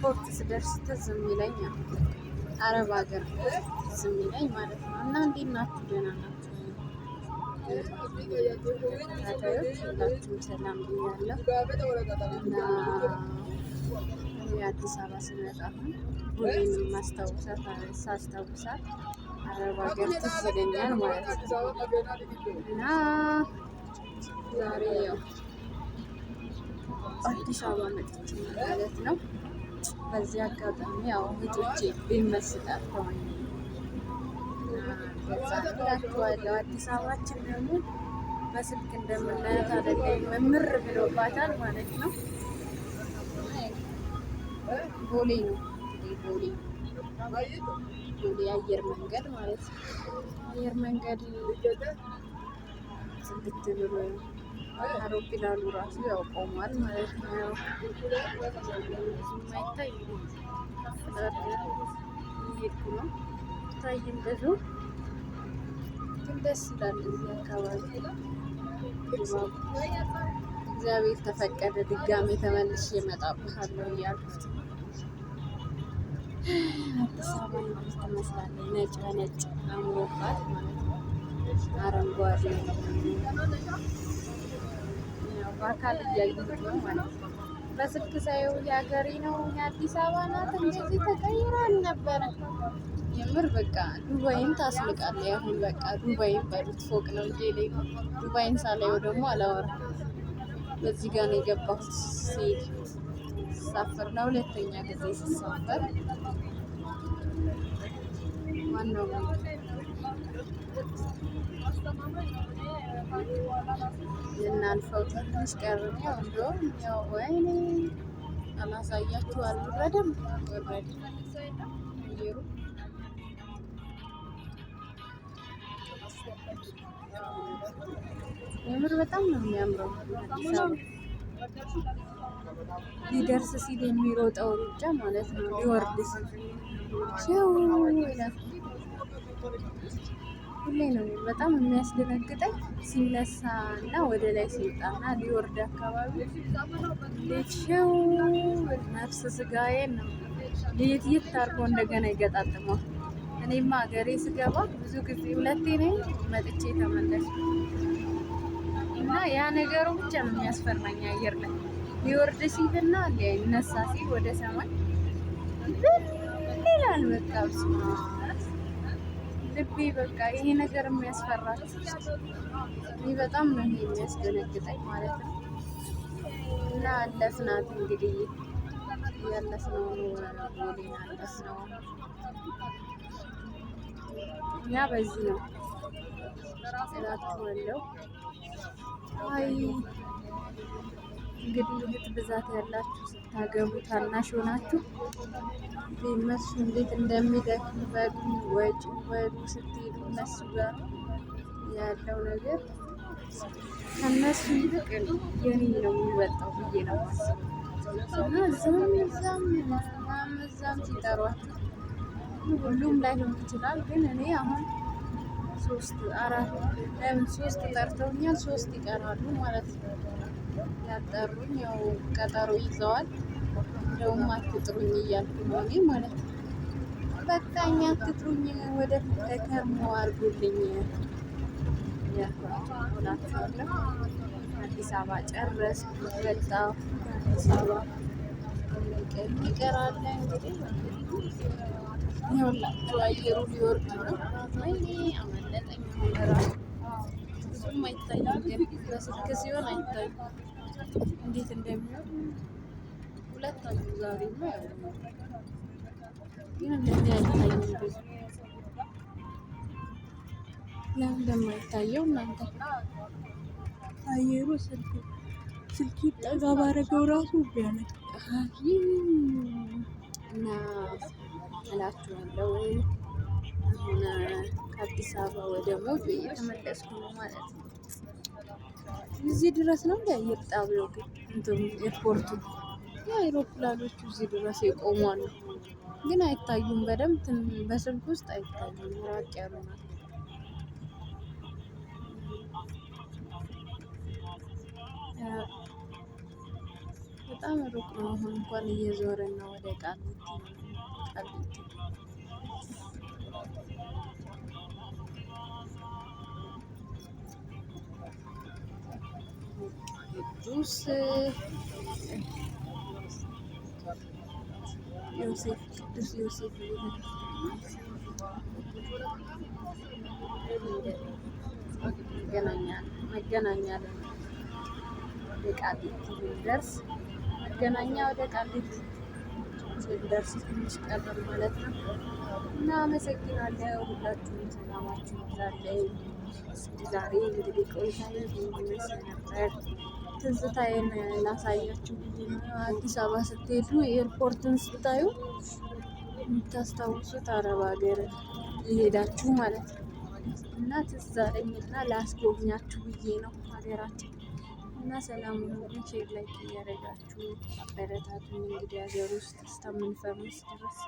ኤርፖርት ስደርስ ትዝ የሚለኝ አረብ ሀገር ትዝ የሚለኝ ማለት ነው። እና እንዴት ናችሁ? ደህና ናችሁ? ተከታታዮች ሁላችሁም ሰላም ብያለሁ። እና የአዲስ አበባ ስመጣ አሁን ሁሌንም ሳስታውሳት አረብ ሀገር ትዝ ይለኛል ማለት ነው። እና ዛሬ ያው አዲስ አበባ መጥቼ ማለት ነው። በዚህ አጋጣሚ ያው እህቶቼ ቢመስጣት ከሆነ እላችኋለሁ። አዲስ አበባችን ደግሞ በስልክ እንደምናያት አይደለም፣ መምር ብሎባታል ማለት ነው። ቦሌ ነው እንግዲህ ቦሌ አየር መንገድ ማለት ነው። አየር መንገድ ዝግት ብሎ አውሮፕላኑ ራሱ ያው ቆሟል ማለት ነው። ያው የማይታይ እየሄድኩ ነው። ታይም ብዙ ግን ደስ ይላል እዚህ አካባቢ ድባቡ። እግዚአብሔር ተፈቀደ ድጋሜ ተመልሼ እመጣብሃለሁ እያልኩት አዲስ አበባ እንዴት ትመስላለች? ነጭ በነጭ አምሮባት ማለት ነው። አረንጓዴ ያው በአካል እያየሁት ነው ማለት ነው። በስልክ ሳየው የሀገሬ ነው የአዲስ አበባ ናት እንደዚህ ተቀይራ አልነበረ። የምር በቃ ዱባይን ታስልቃለች። አሁን በቃ ዱባይን በሉት ፎቅ ነው እንጂ ዱባይን ሳላየው ደግሞ አላወራም። በዚህ ጋር ነው የገባሁት ሲል ሳፈር ለሁለተኛ ጊዜ ስሳፈር ዋናው የናልፈው ትንሽ ቀርብ ነው። እንደውም ያው ወይኔ አላሳያችሁ አልወረደም ወረደ አየሩ የምር በጣም ነው የሚያምረው። አዲስ አበባ ሊደርስ ሲል የሚሮጠው ሩጫ ማለት ነው። ሊወርድ ሲል ይላል። ሁሌ ነው በጣም የሚያስደነግጠኝ ሲነሳ እና ወደ ላይ ሲወጣና ሊወርድ አካባቢ ሌትሽው ነፍስ ስጋዬን ነው የት አድርጎ እንደገና ይገጣጥመዋል። እኔማ ሀገሬ ስገባ ብዙ ጊዜ ሁለቴ ነኝ መጥቼ ተመለስኩ እና ያ ነገሩ ብቻ ነው የሚያስፈራኝ። አየር ላይ ሊወርድ ሲልና ሊነሳ ሲል ወደ ሰማይ ይላል። በቃ ልቤ በቃ ይሄ ነገር የሚያስፈራት ይህ በጣም ነው ይሄ የሚያስደነግጠኝ ማለት ነው። እና አለፍናት እንግዲህ ያለፍነው ቦሌን አለፍነው። እኛ በዚህ ነው እላችኋለሁ። አይ እንግዲህ እህት ብዛት ያላችሁ ስታገቡ ታናሽ ሆናችሁ እነሱ እንዴት እንደሚደክም በሉ ወጪ በሉ ስትሄዱ እነሱ ጋር ያለው ነገር ከነሱ ይልቅ የኔ ነው የሚበልጠው ብዬ ነው የማስበው። እና እዛም ሲጠሯችሁ ሁሉም ላይሆን ይችላል፣ ግን እኔ አሁን ሶስት ጠርተውኛል፣ 3 ይቀራሉ ማለት ነው። ያጠሩኝ ያው ቀጠሮ ይዘዋል። እንደውም አትጥሩኝ እያልኩ ነው እኔ ማለት ነው። በቃ እኛ አትጥሩኝ ወደፊት ተከርሞ አድርጉልኝ እላቸዋለሁ። አዲስ አበባ ጨረስኩ መጣሁ። አዲስ አበባ ይቀራል እንግዲህ ይኸውላችሁ አየሩ ሊወርድ ነው። ወይኔ አመለጠኝ። ራሱ ብዙም አይታይም፣ ግን በስልክ ሲሆን አይታይም እንዴት እንደሚሆን። ሁለታችሁ ዛሬ ነው ግን እንደዚህ አይታይም። ብዙ ለምን እንደማይታየው እናንተ አየሩ ስልክ ጠጋ ባረገው ራሱ ቢያለ እና እላችኋለሁ። አሁን ከአዲስ አበባ ወደ ሞጆ እየተመለስኩ ነው ማለት ነው። እዚህ ድረስ ነው እንደ አየር ጣቢያው ግን እንትኑ ኤርፖርቱ አይሮፕላኖቹ እዚህ ድረስ የቆሟሉ፣ ግን አይታዩም በደንብ በስልክ ውስጥ አይታዩም። ራቅ ያሉ ናቸው። በጣም ሩቅ ነው። አሁን እንኳን እየዞርን ነው ወደ ቃሊቲ ቃሊቲ ቅዱስ ዮሴፍ ቅዱስ ዮሴፍ መገናኛ ወደ ቃሊቲ ልንደርስ መገናኛ ወደ ቃሊቲ ስንደርስ ትንሽ ቀረን ማለት ነው። እና አመሰግናለሁ። ሁላችሁም ሰላማችሁ ይብዛልኝ። ዛሬ እንግዲህ ቆይታዬ ይመስል ነበር። ትዝታዬን ላሳያችሁ ብዬ ነው። አዲስ አበባ ስትሄዱ ኤርፖርትን ስታዩ የምታስታውሱት አረብ ሀገር የሄዳችሁ ማለት ነው። እና ትዝ አለኝና ላስጎብኛችሁ ብዬ ነው ሀገራችን። እና ሰላም ሁሉ ሼር ላይክ እያደረጋችሁ አበረታቱን። እንግዲህ ሀገር ውስጥ እስከምንፈምስ ድረስ